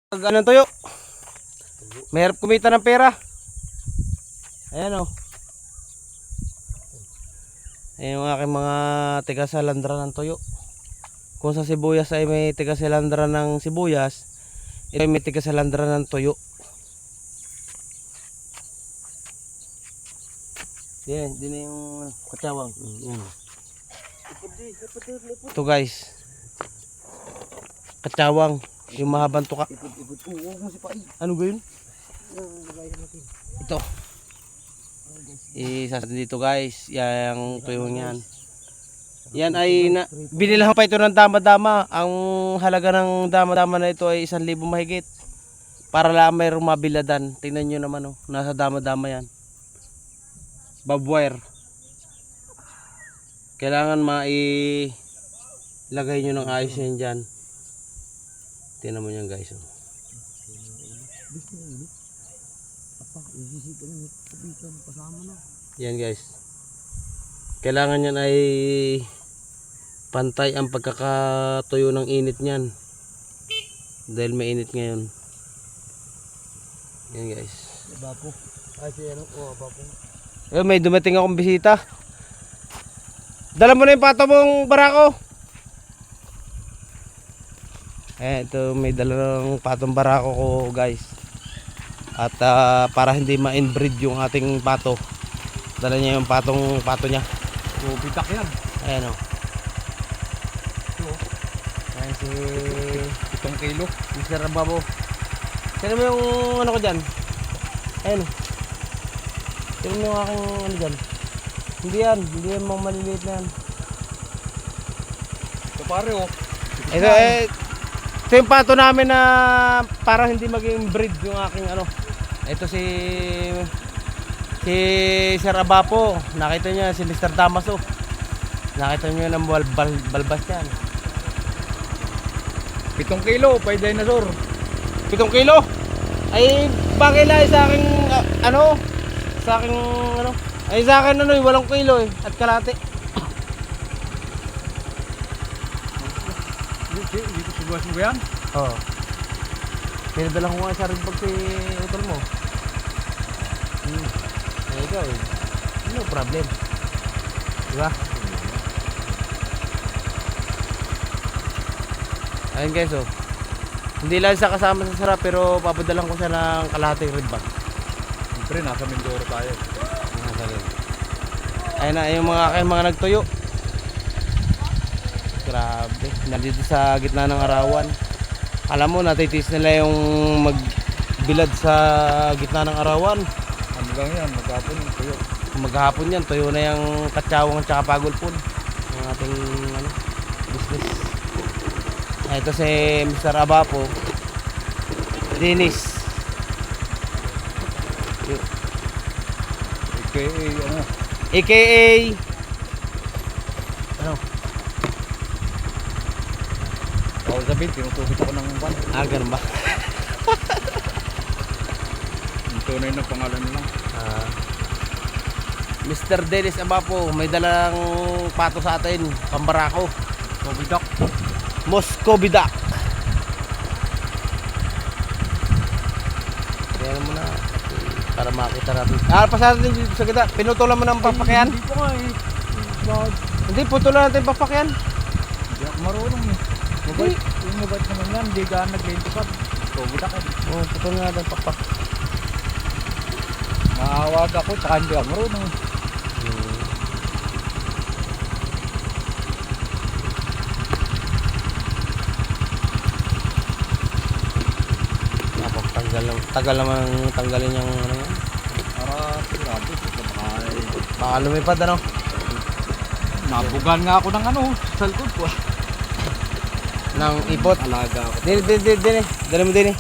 Anong tuyo? Mahirap kumita ng pera. Ayan o. Ayan yung aking mga tiga-salandra ng tuyo. Kung sa sibuyas ay may tiga-salandra ng sibuyas, ito ay may tiga-salandra ng tuyo. Yan, din na yung katsawang. Yan. Ito guys. Katsawang. Yung mahabang tuka. Ano ba yun? Ito. Isa dito guys. Yang tuyo yan. Yan ay binilahan pa ito ng dama-dama. Ang halaga ng dama-dama na ito ay 1,000 mahigit. Para lang mayroong mabiladan. Tingnan nyo naman oh. Nasa dama-dama yan. Barbwire. Kailangan mailagay nyo ng ayos yan dyan. Tingnan mo yan guys oh. Yan guys. Kailangan yan ay pantay ang pagkakatuyo ng init niyan. Dahil mainit ngayon. Yan guys. Bapo. Ay si ano? Oh, bapo. May dumating akong bisita. Dala mo na yung pato mong barako. Ito may dalang patong barako ko guys. At para hindi ma-inbreed yung ating pato, dala niya yung pato niya. So bitak yan. Ayan o. Ayan si 7 kilo. Mr. Rababo. Sino mo yung ano ko dyan? Ayan o. Sino mo yung aking ano dyan? Hindi yan mga maliliit na yan. So pare oh. Ito ito yung pato namin na para hindi maging breed yung aking ano. Ito si Sir Abapo. Nakita niya si Mr. Damaso. Nakita niyo ng balbas yan. 7 kilo, pay dinosaur. 7 kilo? Ay bagay lang sa aking ano? Sa aking ano? Ay sa akin ano 8 kilo eh at kalate. Dito siguas mo yan? Oo. Pinadala ko nga sa rin pag si utol mo. Ay ikaw eh. No problem. Diba? Ayun guys oh. Hindi lang siya kasama sa sarap pero papadalan ko siya ng kalahating red bag. Siyempre nasa Mindoro tayo. Ayun na yung mga nagtuyo. Grabe, nandito sa gitna ng arawan. Alam mo, natitis nila yung magbilad sa gitna ng arawan. Ano lang yan, maghapon yung tuyo. Maghapon yan, tuyo na yung katsawang at saka pagulpon. Ang ating ano, business. Ito si Mr. Abapo. Dennis. AKA ano? AKA ano? Bawal sabihin, tinutubit ako ng ban. Ganun ba? Yung tunay na pangalan lang. Mr. Dennis Abapo, may dalang pato sa atin, pambarako. Kobidak. Moscow Duck. Kaya mo na para makita natin. Pasaran din dito sa kita. Pinutulan mo ng papakyan? Hindi ko nga eh. Hindi, putulan natin yung papakyan. Hindi ako marunong eh. Mabait. Yung mabait naman yan, hindi ka nag-lentikad. Kobidak eh. Oo, putulan natin yung papak. Maawag ako, tsaka hindi ako marunong eh. Tagal naman tanggalin yung ano yan. Para sigurado sa bahay. Baka lumipad ano. Nabugan nga ako ng ano, sa likod ko. Nang ipot. Alaga ako. Dini. Dali mo dini.